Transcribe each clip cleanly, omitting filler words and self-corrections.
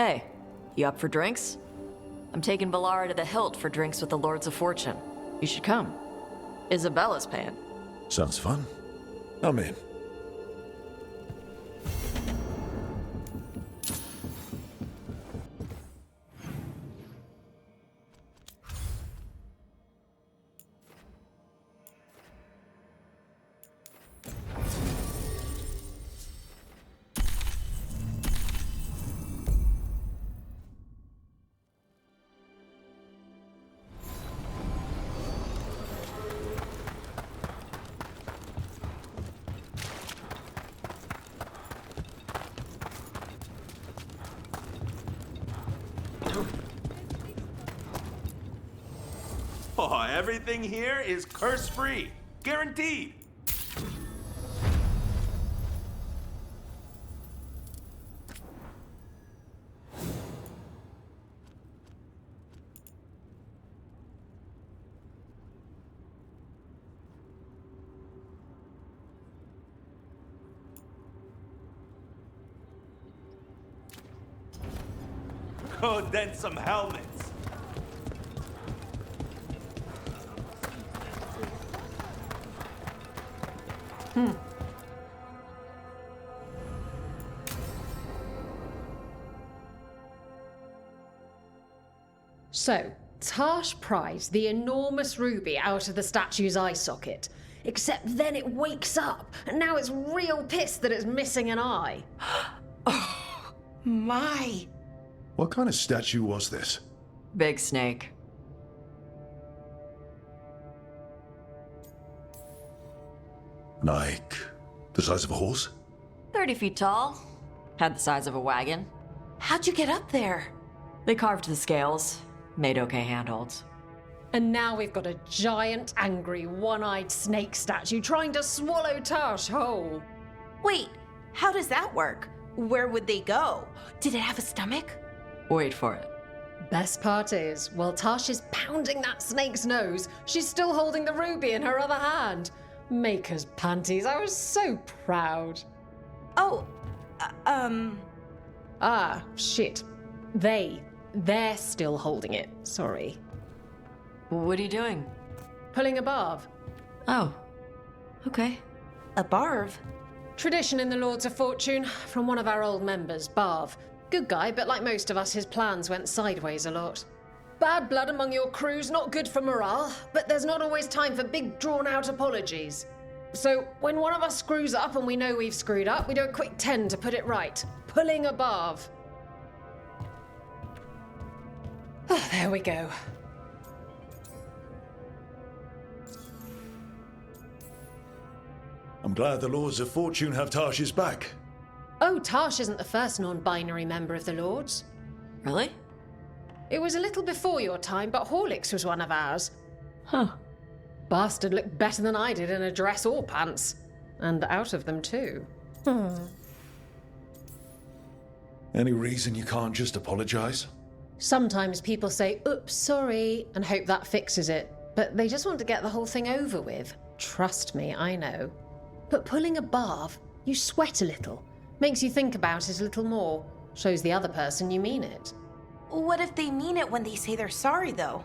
Hey, you up for drinks? I'm taking Valara to the Hilt for drinks with the Lords of Fortune. You should come. Isabella's paying. Sounds fun. I'm in. Oh, everything here is curse-free. Guaranteed. Oh, then some helmets. So, Tash prized the enormous ruby out of the statue's eye socket. Except then it wakes up, and now it's real pissed that it's missing an eye. Oh, my. What kind of statue was this? Big snake. Like, the size of a horse? 30 feet tall. Had the size of a wagon. How'd you get up there? They carved the scales. Made okay handholds. And now we've got a giant, angry, one-eyed snake statue trying to swallow Tash whole. Wait, how does that work? Where would they go? Did it have a stomach? Wait for it. Best part is, while Tash is pounding that snake's nose, she's still holding the ruby in her other hand. Maker's panties, I was so proud. Oh, Ah, shit. They're still holding it, sorry. What are you doing? Pulling a barb. Oh. Okay. a barv. Tradition in the Lords of Fortune, from one of our old members, Barv. Good guy, but like most of us, his plans went sideways a lot. Bad blood among your crew's not good for morale, but there's not always time for big drawn-out apologies. So, when one of us screws up and we know we've screwed up, we do a quick 10 to put it right. Pulling a Barv. Oh, there we go. I'm glad the Lords of Fortune have Tash's back. Oh, Tash isn't the first non-binary member of the Lords. Really? It was a little before your time, but Horlicks was one of ours. Huh. Bastard looked better than I did in a dress or pants. And out of them too. Any reason you can't just apologize? Sometimes people say, oops, sorry, and hope that fixes it. But they just want to get the whole thing over with. Trust me, I know. But pulling a barv, you sweat a little. Makes you think about it a little more. Shows the other person you mean it. What if they mean it when they say they're sorry, though?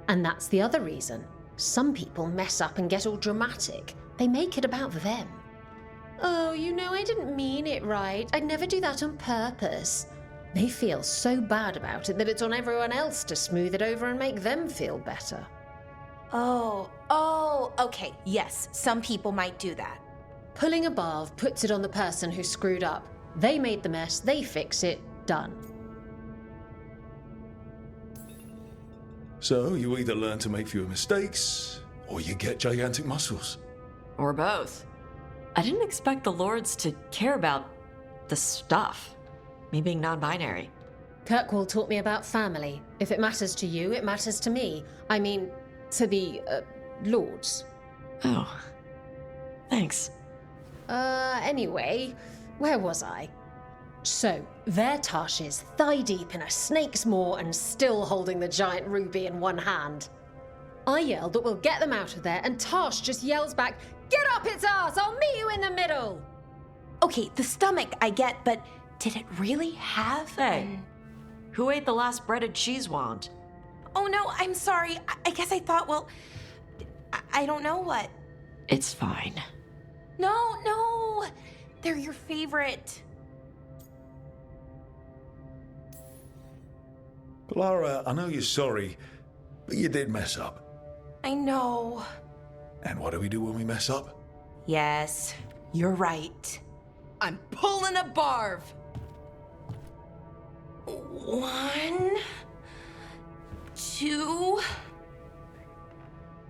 And that's the other reason. Some people mess up and get all dramatic. They make it about them. Oh, you know, I didn't mean it right. I'd never do that on purpose. They feel so bad about it that it's on everyone else to smooth it over and make them feel better. Oh, okay, yes, some people might do that. Pulling a barv puts it on the person who screwed up. They made the mess, they fix it, done. So you either learn to make fewer mistakes, or you get gigantic muscles. Or both. I didn't expect the Lords to care about the stuff. Me being non-binary. Kirkwall taught me about family. If it matters to you, it matters to me. I mean, to the, Lords. Oh. Thanks. Anyway, where was I? So, there Tash is, thigh-deep in a snake's maw and still holding the giant ruby in one hand. I yell that we'll get them out of there, and Tash just yells back, "Get up its ass! I'll meet you in the middle!" Okay, the stomach I get, but did it really have Hey, Who ate the last breaded cheese wand? Oh no, I'm sorry. I guess I thought, well, I don't know what. It's fine. No. They're your favorite. Lara, I know you're sorry, but you did mess up. I know. And what do we do when we mess up? Yes, you're right. I'm pulling a barv. 1, 2,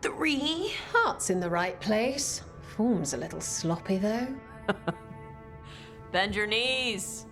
3. Heart's in the right place. Form's a little sloppy, though. Bend your knees.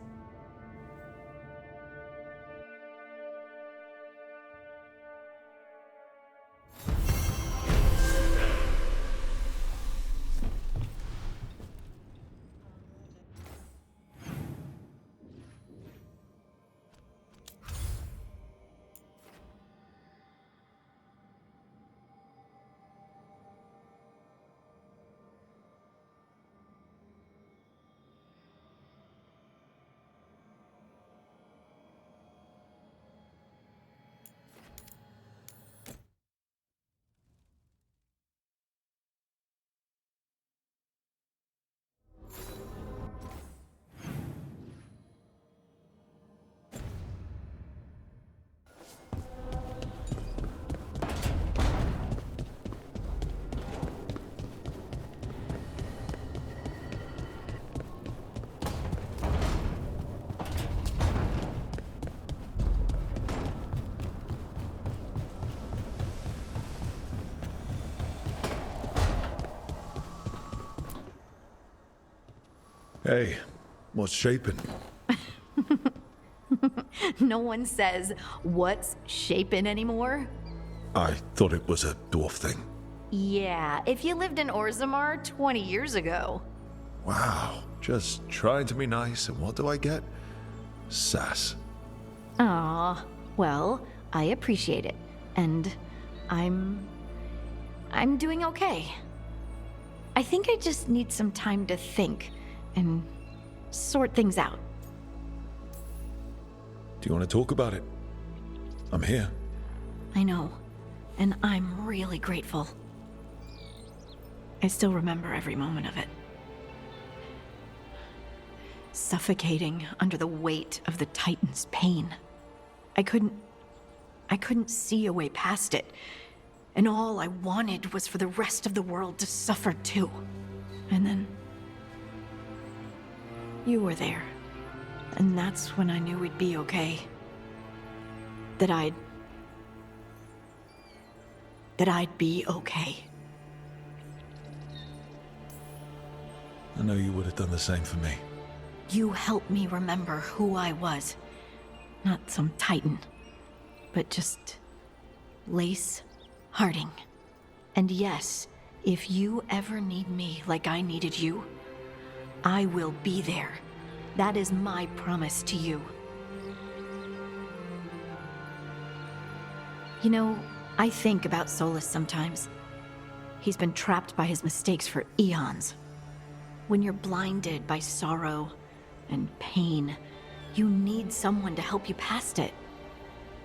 Hey, what's shaping? No one says what's shaping anymore. I thought it was a dwarf thing. Yeah, if you lived in Orzammar 20 years ago. Wow, just trying to be nice, and what do I get? Sass. Aw, well, I appreciate it. And I'm doing okay. I think I just need some time to think and sort things out. Do you want to talk about it? I'm here. I know, and I'm really grateful. I still remember every moment of it. Suffocating under the weight of the Titan's pain. I couldn't see a way past it, and all I wanted was for the rest of the world to suffer too. And then you were there, and that's when I knew we'd be okay. That I'd be okay. I know you would have done the same for me. You helped me remember who I was. Not some titan, but just Lace Harding. And yes, if you ever need me like I needed you, I will be there. That is my promise to you. You know, I think about Solus sometimes. He's been trapped by his mistakes for eons. When you're blinded by sorrow and pain, you need someone to help you past it.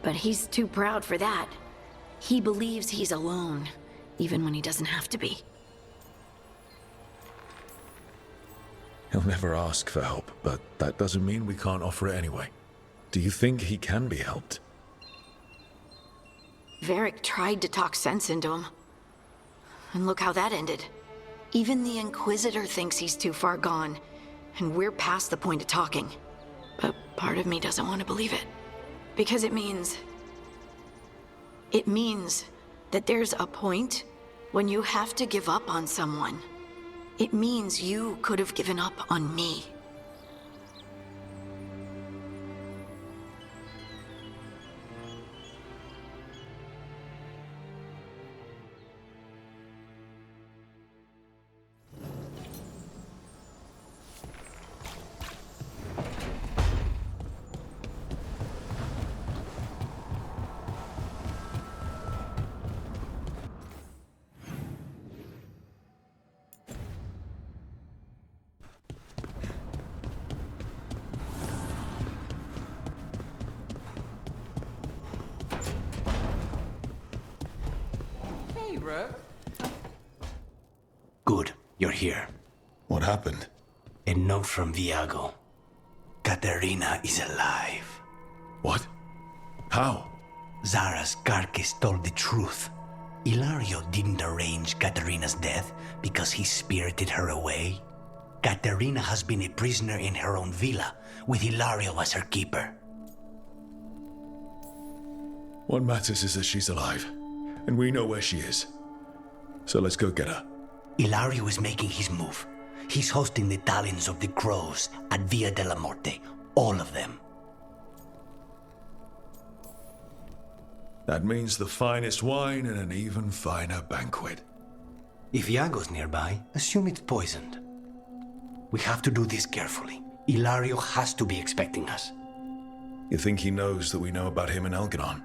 But he's too proud for that. He believes he's alone, even when he doesn't have to be. He'll never ask for help, but that doesn't mean we can't offer it anyway. Do you think he can be helped? Varric tried to talk sense into him. And look how that ended. Even the Inquisitor thinks he's too far gone, and we're past the point of talking. But part of me doesn't want to believe it. Because it means that there's a point when you have to give up on someone. It means you could have given up on me. bro. Good, you're here. What happened? A note from Viago. Katerina is alive. What? How? Zara's carcass told the truth. Ilario didn't arrange Katerina's death because he spirited her away. Katerina has been a prisoner in her own villa, with Ilario as her keeper. What matters is that she's alive, and we know where she is. So let's go get her. Ilario is making his move. He's hosting the talents of the crows at Via della Morte, all of them. That means the finest wine and an even finer banquet. If Iago's nearby, assume it's poisoned. We have to do this carefully. Ilario has to be expecting us. You think he knows that we know about him and Algernon?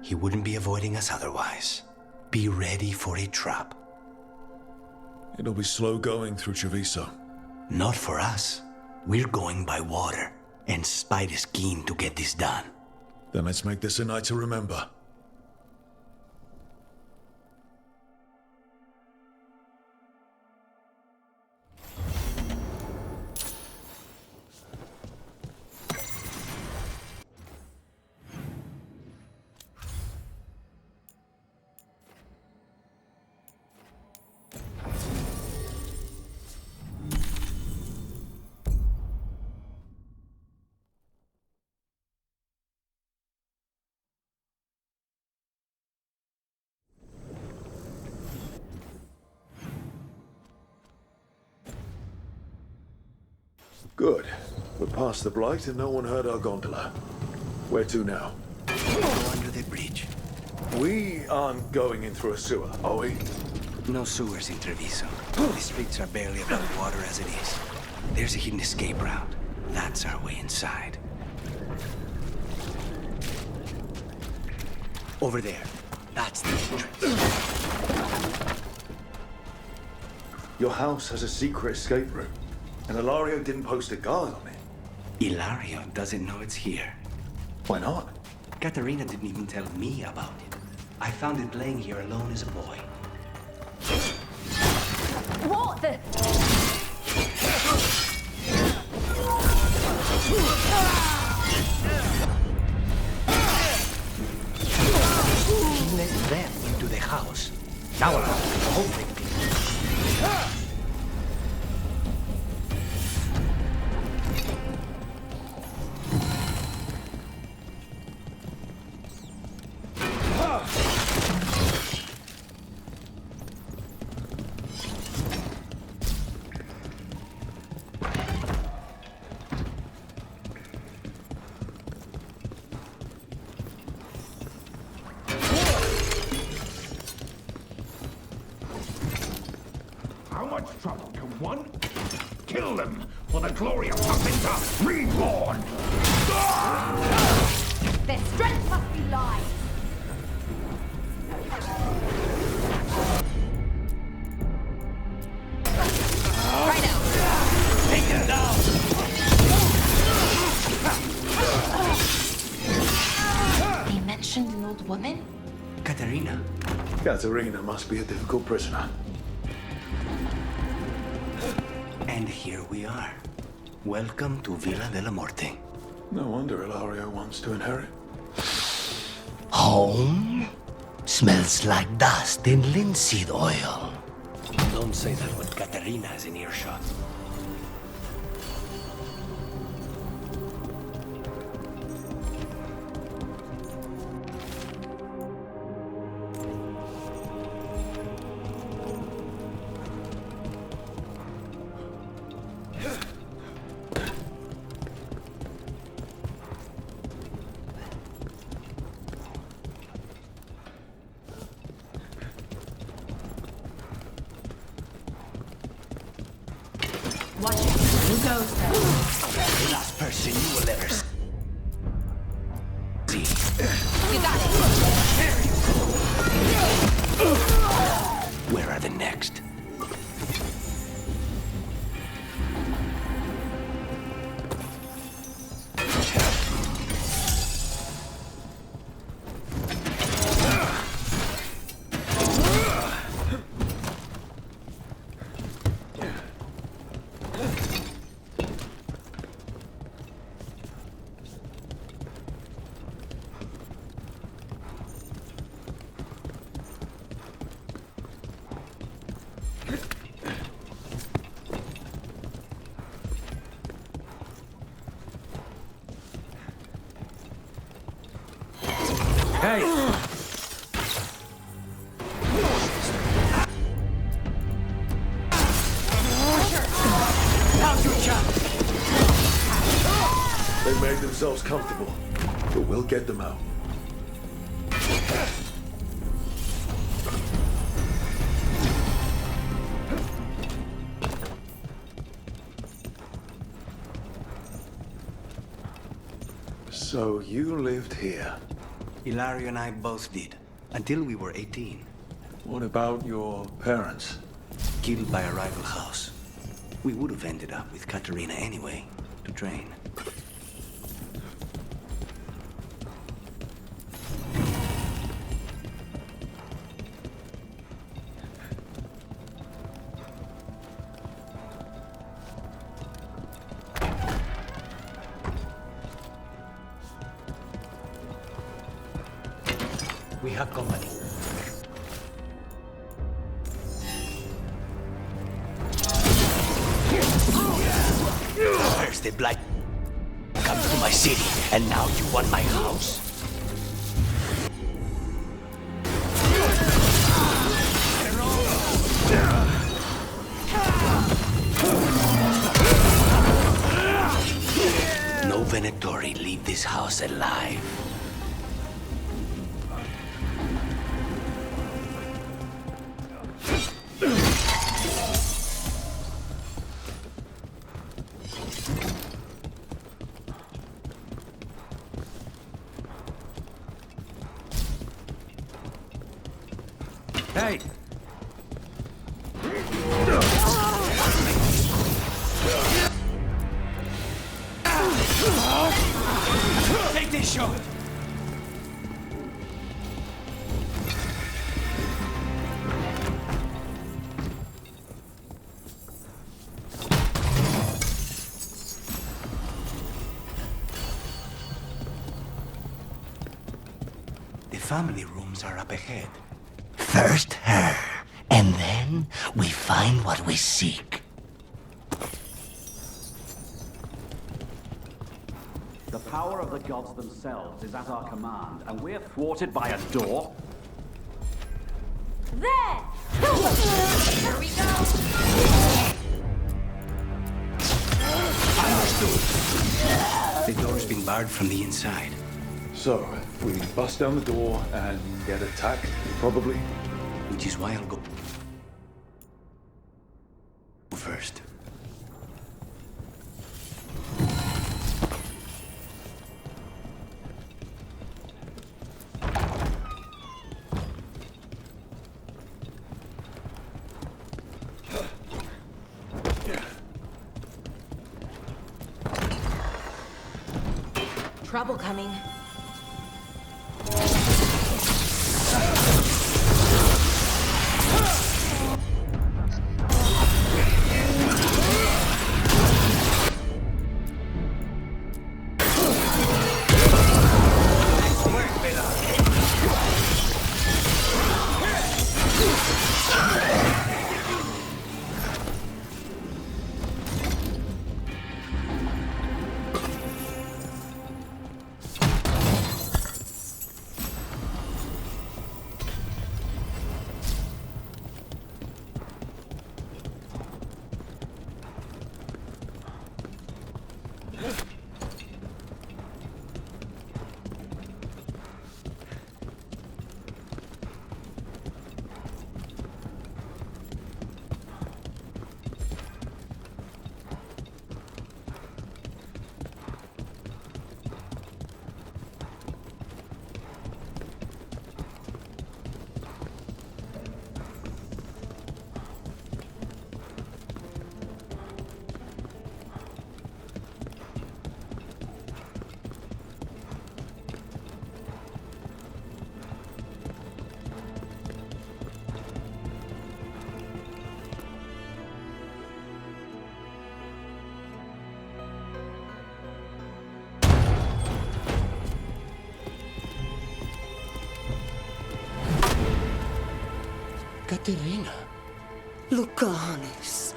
He wouldn't be avoiding us otherwise. Be ready for a trap. It'll be slow going through Treviso. Not for us. We're going by water, and Spite is keen to get this done. Then let's make this a night to remember. Good. We're past the blight and no one heard our gondola. Where to now? Go under the bridge. We aren't going in through a sewer, are we? No sewers in Treviso. The streets are barely above water as it is. There's a hidden escape route. That's our way inside. Over there. That's the entrance. Your house has a secret escape route, and Ilario didn't post a guard on it. Ilario doesn't know it's here. Why not? Katerina didn't even tell me about it. I found it laying here alone as a boy. What the? He let them into the house. Now I'll have to hold them. How much trouble can one? Kill them for the glory of something to reborn! Their strength must be lies. Right out. Take them down! They mentioned an old woman? Katerina. Katerina must be a difficult prisoner. And here we are. Welcome to Villa della Morte. No wonder Ilario wants to inherit. Home? Smells like dust and linseed oil. Don't say that when Katerina is in earshot. Watch it. Who goes there? The last person you will ever see. You got it. Where are the next? Hey! They made themselves comfortable, but we'll get them out. So you lived here? Hilario and I both did, until we were 18. What about your parents? Killed by a rival house. We would have ended up with Katerina anyway, to train. We have company. First the blight comes to my city, and now you want my house? No Venatori leave this house alive. Hey! Take this shot! The family rooms are up ahead. First her, and then we find what we seek. The power of the gods themselves is at our command, and we're thwarted by a door? There! Here we go! Understood. The door's been barred from the inside. So, we bust down the door and get attacked, probably. Which is why I'll go first. Trouble coming. Katerina, Lucanus,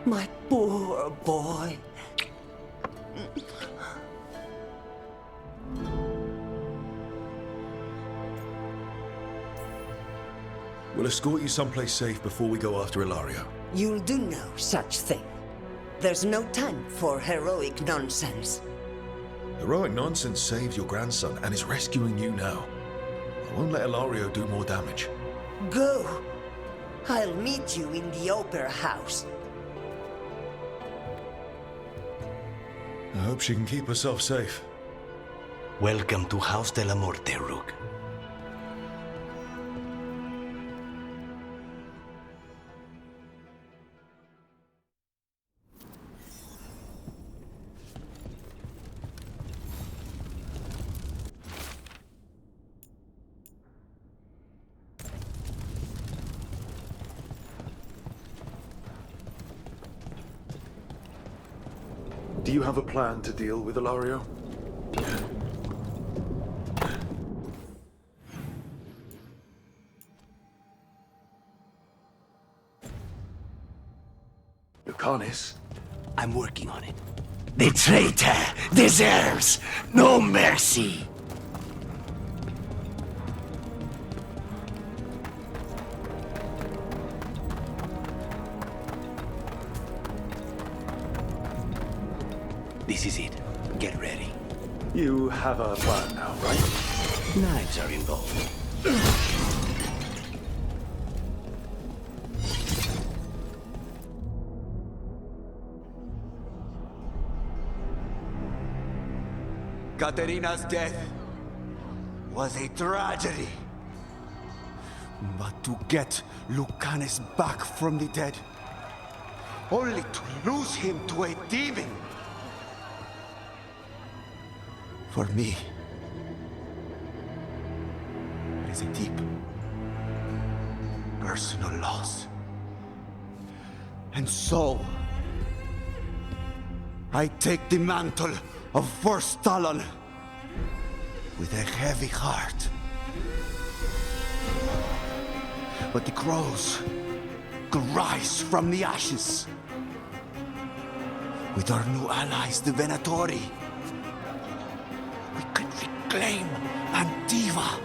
my poor boy. We'll escort you someplace safe before we go after Ilario. You'll do no such thing. There's no time for heroic nonsense. Heroic nonsense saved your grandson and is rescuing you now. I won't let Ilario do more damage. Go. I'll meet you in the opera house. I hope she can keep herself safe. Welcome to House de la Muerte, Rook. Do you have a plan to deal with Ilario? Lucanus? I'm working on it. The traitor deserves no mercy. This is it. Get ready. You have a plan now, right? Knives are involved. Katerina's death was a tragedy. But to get Lucanus back from the dead, only to lose him to a demon, for me, it is a deep, personal loss. And so, I take the mantle of First Talon with a heavy heart. But the crows could rise from the ashes. With our new allies, the Venatori, we could reclaim Antiva.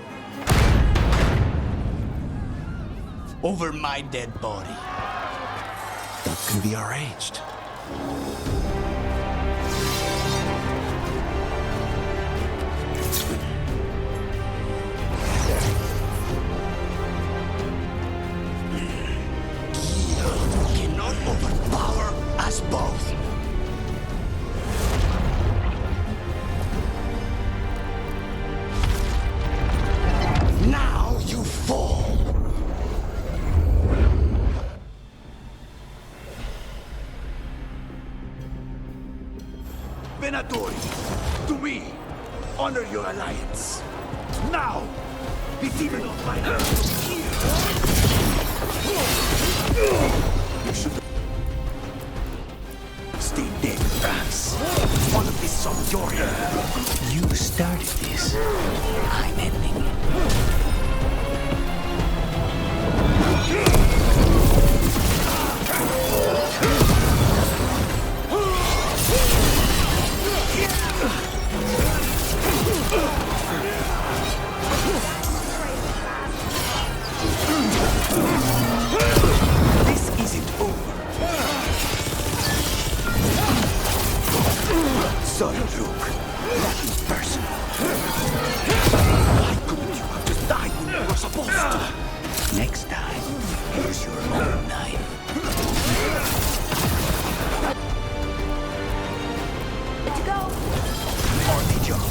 Over my dead body. That can be arranged. Cannot overpower us both. Now you fall. Venatori, to me, honor your alliance. Now, the demon of my You should stay dead, France. All of this is on your head. You started this. I'm ending it. This isn't over. Sorry, Rook. That is personal. Why couldn't you have just died when you were supposed to? Next time, here's your own knife. Good to go. On the job.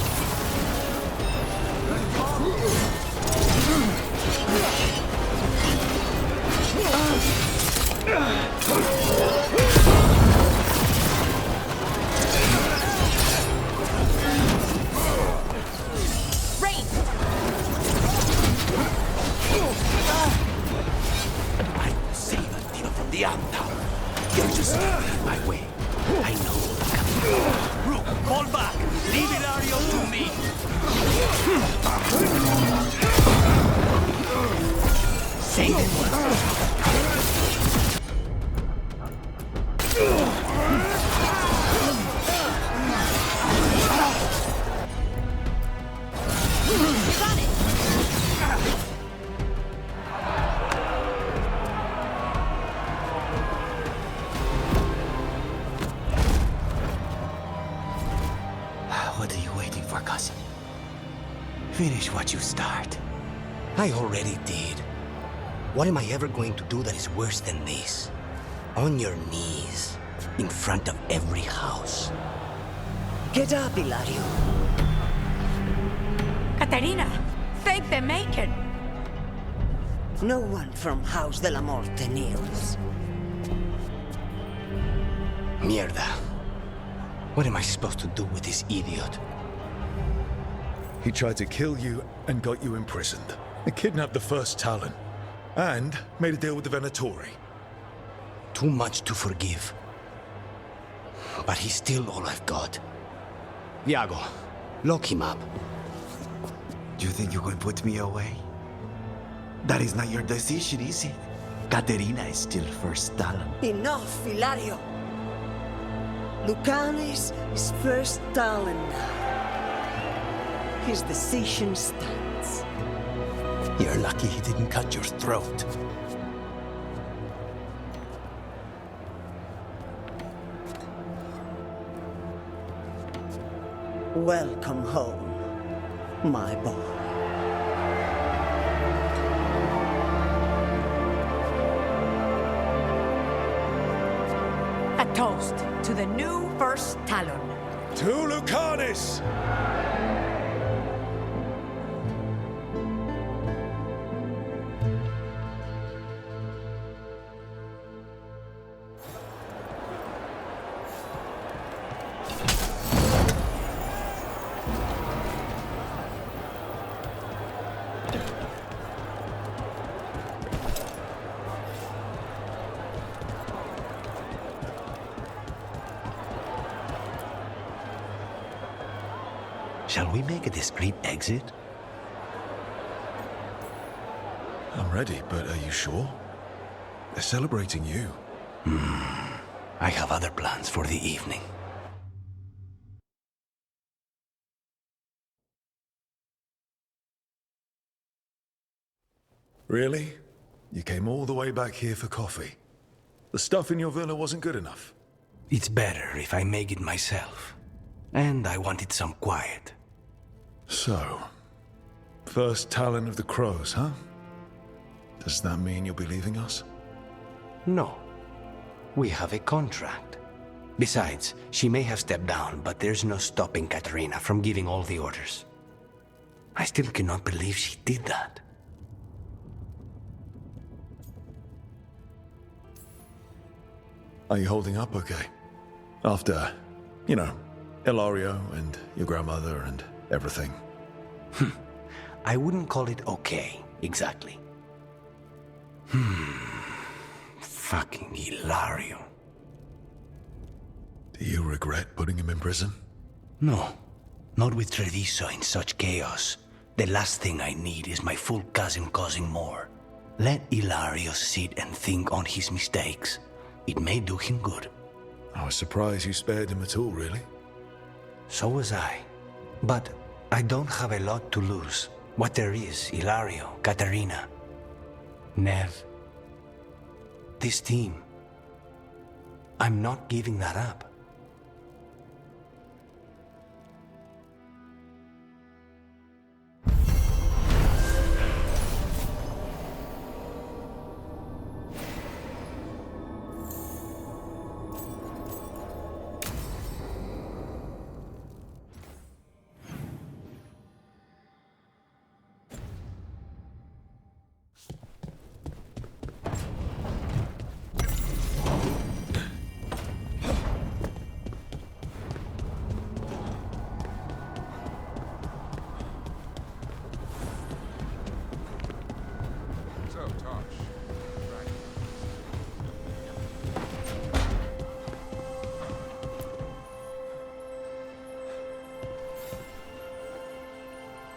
Rain. I will save Antiva from the Am Tower. You're just in my way. I know what's coming. Rook, fall back. Leave Ilario to me. Say the word. What are you waiting for, cousin? Finish what you start. I already did. What am I ever going to do that is worse than this? On your knees, in front of every house. Get up, Hilario. Caterina, thank the maker. No one from House de la Muerte kneels. Mierda. What am I supposed to do with this idiot? He tried to kill you and got you imprisoned. He kidnapped the first Talon. And made a deal with the Venatori. Too much to forgive. But he's still all I've got. Iago, lock him up. You think you can put me away? That is not your decision, is it? Caterina is still first Talon. Enough, Hilario. Lucanis is first Talon now. His decision stands. You're lucky he didn't cut your throat. Welcome home, my boy. A toast to the new first Talon. To Lucanis! Shall we make a discreet exit? I'm ready, but are you sure? They're celebrating you. I have other plans for the evening. Really? You came all the way back here for coffee? The stuff in your villa wasn't good enough? It's better if I make it myself. And I wanted some quiet. So, first Talon of the Crows, huh? Does that mean you'll be leaving us? No. We have a contract. Besides, she may have stepped down, but there's no stopping Caterina from giving all the orders. I still cannot believe she did that. Are you holding up okay? After, you know, Ilario and your grandmother and everything. I wouldn't call it okay, exactly. Fucking Ilario. Do you regret putting him in prison? No, not with Treviso in such chaos. The last thing I need is my full cousin causing more. Let Ilario sit and think on his mistakes. It may do him good. I was surprised you spared him at all, really. So was I. But I don't have a lot to lose. What there is, Ilario, Caterina, Nev, this team. I'm not giving that up.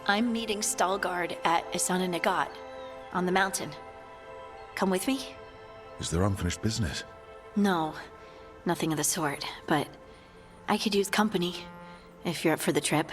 I'm meeting Stalgard at Isana Nagat, on the mountain. Come with me? Is there unfinished business? No, nothing of the sort, but I could use company if you're up for the trip.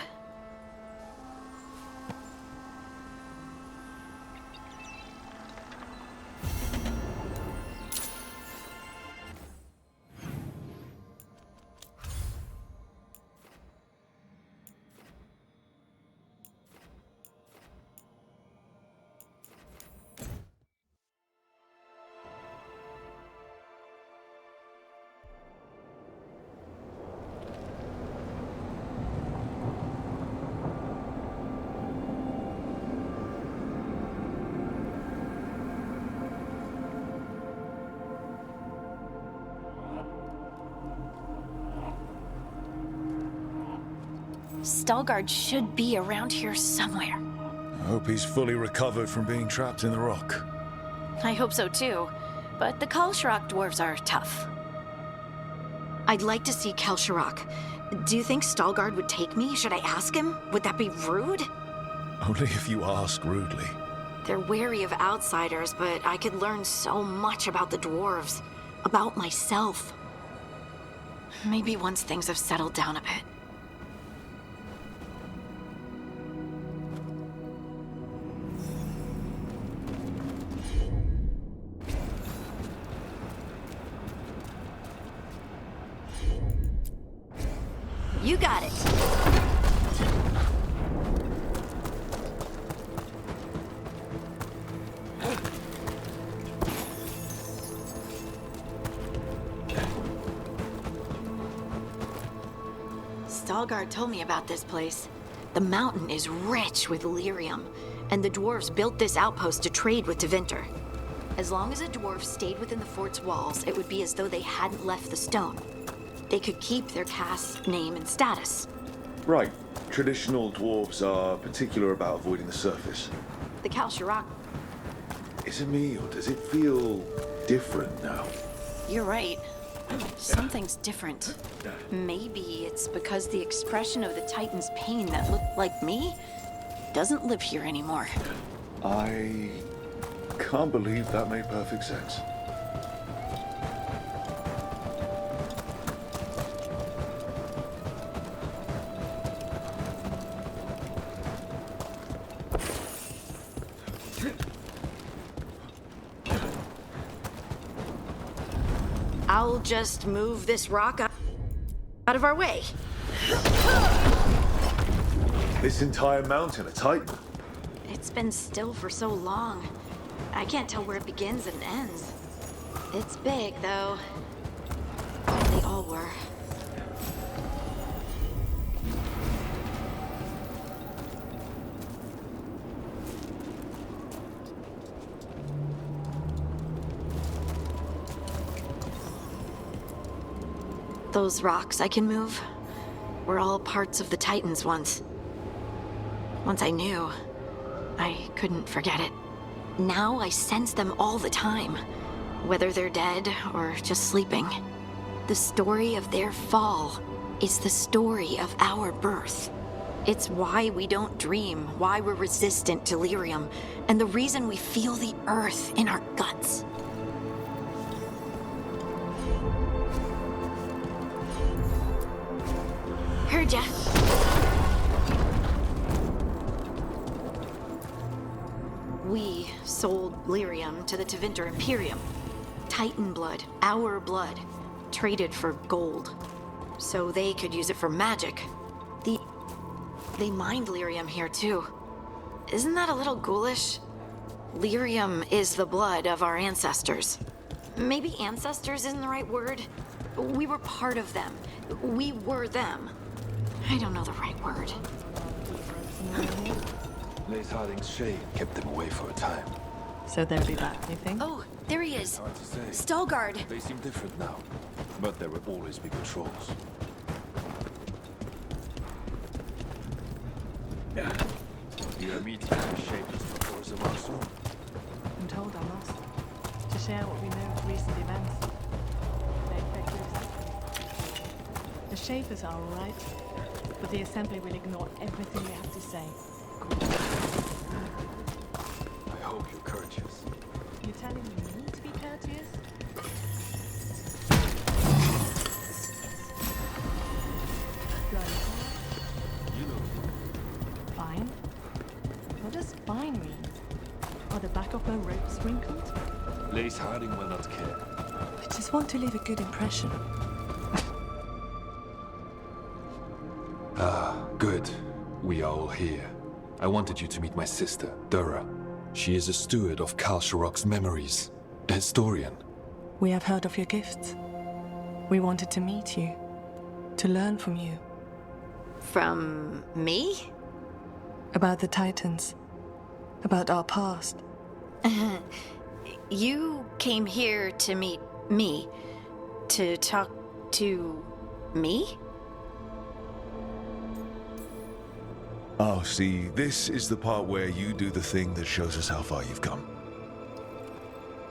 Veilguard should be around here somewhere. I hope he's fully recovered from being trapped in the rock. I hope so too, but the Kalsharok dwarves are tough. I'd like to see Kalsharok. Do you think Veilguard would take me? Should I ask him? Would that be rude? Only if you ask rudely. They're wary of outsiders, but I could learn so much about the dwarves, about myself. Maybe once things have settled down a bit. You got it. Veilguard told me about this place. The mountain is rich with lyrium, and the dwarves built this outpost to trade with Tevinter. As long as a dwarf stayed within the fort's walls, it would be as though they hadn't left the stone. They could keep their caste, name, and status. Right. Traditional dwarves are particular about avoiding the surface. The Kalsharok. Is it me, or does it feel different now? You're right. Something's different. Maybe it's because the expression of the Titan's pain that looked like me doesn't live here anymore. I can't believe that made perfect sense. I'll just move this rock out of our way. This entire mountain, a Titan? It's been still for so long. I can't tell where it begins and ends. It's big, though. They all were. Those rocks I can move were all parts of the Titans once. Once I knew, I couldn't forget it. Now I sense them all the time, whether they're dead or just sleeping. The story of their fall is the story of our birth. It's why we don't dream, why we're resistant to lyrium, and the reason we feel the earth in our guts. Heard ya. We sold lyrium to the Tevinter Imperium. Titan blood, our blood, traded for gold. So they could use it for magic. They mined lyrium here too. Isn't that a little ghoulish? Lyrium is the blood of our ancestors. Maybe ancestors isn't the right word. We were part of them. We were them. I don't know the right word. Lace Harding's shade kept them away for a time. So they'll be back, you think? Oh, there he is. Hard to say. Veilguard. They seem different now, but there will always be patrols. We are meeting the shapers for Doors of our soul. I'm told I must. To share what we know of recent events. They affect us. The shapers are all right, but the Assembly will ignore everything we have to say. I hope you're courteous. You're telling me? ropes wrinkled? Lace Harding will not care. I just want to leave a good impression. Good. We are all here. I wanted you to meet my sister, Dura. She is a steward of Karl Sharrock's memories. A historian. We have heard of your gifts. We wanted to meet you. To learn from you. From me? About the Titans. About our past. You came here to meet me. To talk to me? Oh, see, this is the part where you do the thing that shows us how far you've come.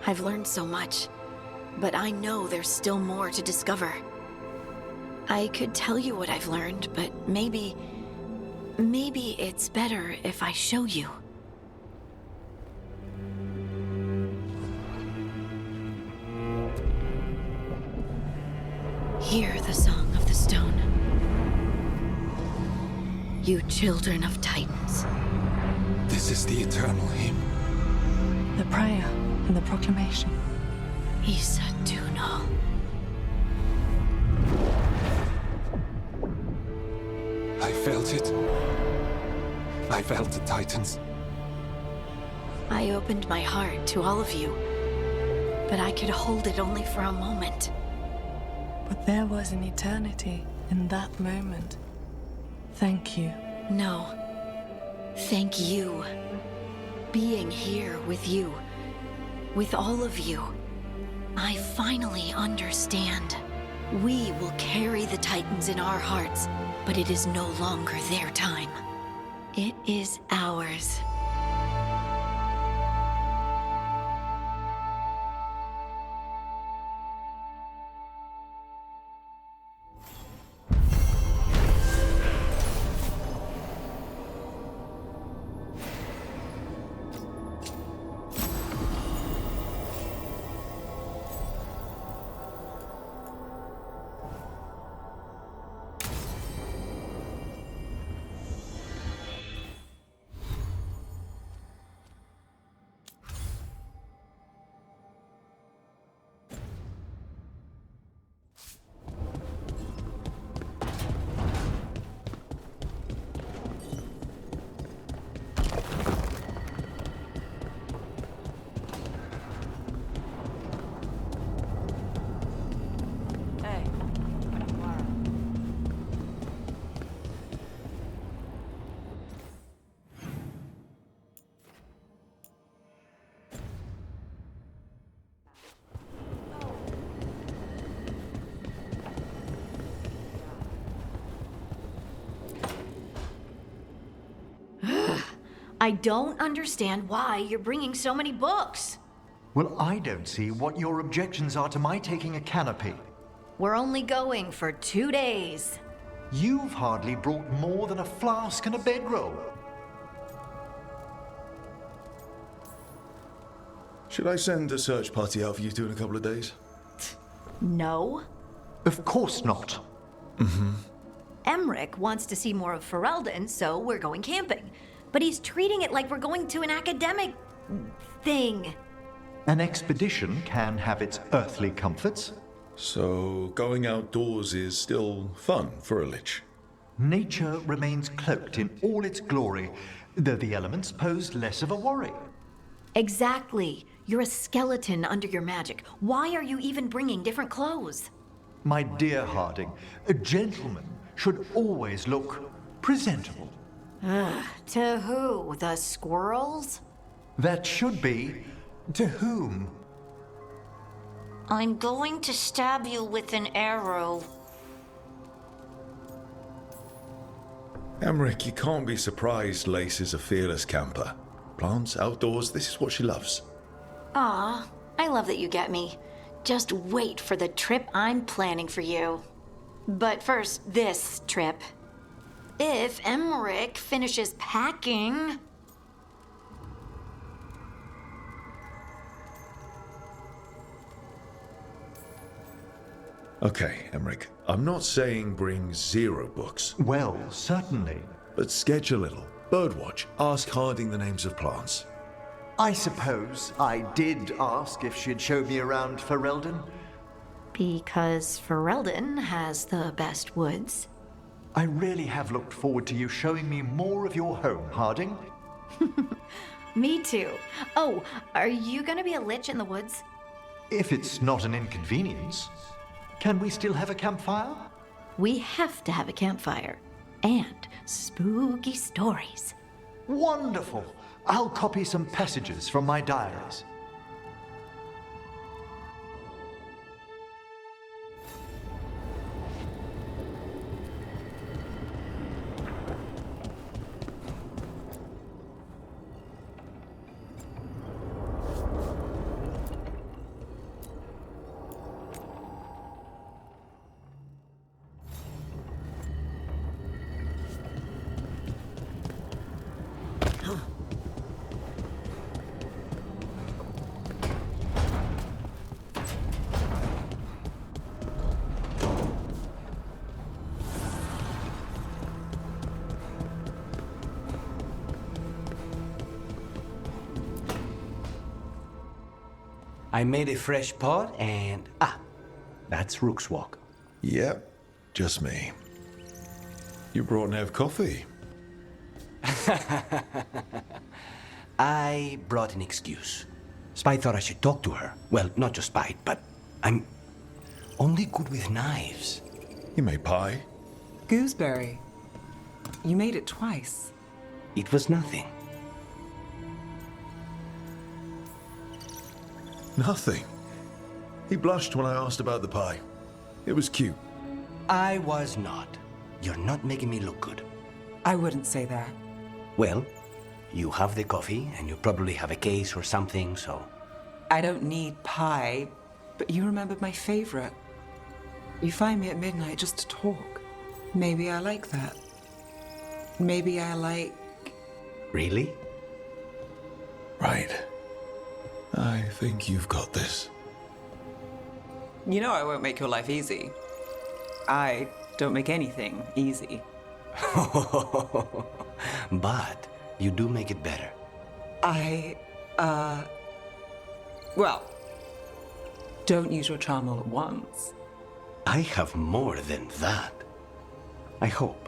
I've learned so much, but I know there's still more to discover. I could tell you what I've learned, but maybe it's better if I show you. Hear the song of the stone. You children of Titans. This is the eternal hymn. The prayer and the proclamation. Isa Tunal. I felt it. I felt the Titans. I opened my heart to all of you, but I could hold it only for a moment. But there was an eternity in that moment. Thank you. No. Thank you. Being here with you. With all of you. I finally understand. We will carry the Titans in our hearts, but it is no longer their time. It is ours. I don't understand why you're bringing so many books. Well, I don't see what your objections are to my taking a canopy. We're only going for 2 days. You've hardly brought more than a flask and a bedroll. Should I send a search party out for you two in a couple of days? No. Of course not. Emmerich wants to see more of Ferelden, so we're going camping. But he's treating it like we're going to an academic thing. An expedition can have its earthly comforts. So, going outdoors is still fun for a lich. Nature remains cloaked in all its glory, though the elements pose less of a worry. Exactly. You're a skeleton under your magic. Why are you even bringing different clothes? My dear Harding, a gentleman should always look presentable. To who? The squirrels? That should be to whom? I'm going to stab you with an arrow. Emmerich, you can't be surprised Lace is a fearless camper. Plants, outdoors, this is what she loves. Aw, I love that you get me. Just wait for the trip I'm planning for you. But first, this trip. If Emmerich finishes packing... Okay, Emmerich, I'm not saying bring 0 books. Well, certainly. But sketch a little, birdwatch, ask Harding the names of plants. I suppose I did ask if she'd show me around Ferelden. Because Ferelden has the best woods. I really have looked forward to you showing me more of your home, Harding. Me too. Oh, are you gonna be a lich in the woods? If it's not an inconvenience, can we still have a campfire? We have to have a campfire. And spooky stories. Wonderful. I'll copy some passages from my diaries. I made a fresh pot and... that's Rook's Walk. Yep, just me. You brought Nev coffee. I brought an excuse. Spite thought I should talk to her. Well, not just Spite, but I'm only good with knives. You made pie? Gooseberry. You made it twice. It was nothing. Nothing. He blushed when I asked about the pie. It was cute. I was not. You're not making me look good. I wouldn't say that. Well, you have the coffee, and you probably have a case or something, so... I don't need pie, but you remembered my favorite. You find me at midnight just to talk. Maybe I like that. Maybe I like... Really? Right. I think you've got this. You know I won't make your life easy. I don't make anything easy. But you do make it better. Well, don't use your charm all at once. I have more than that. I hope.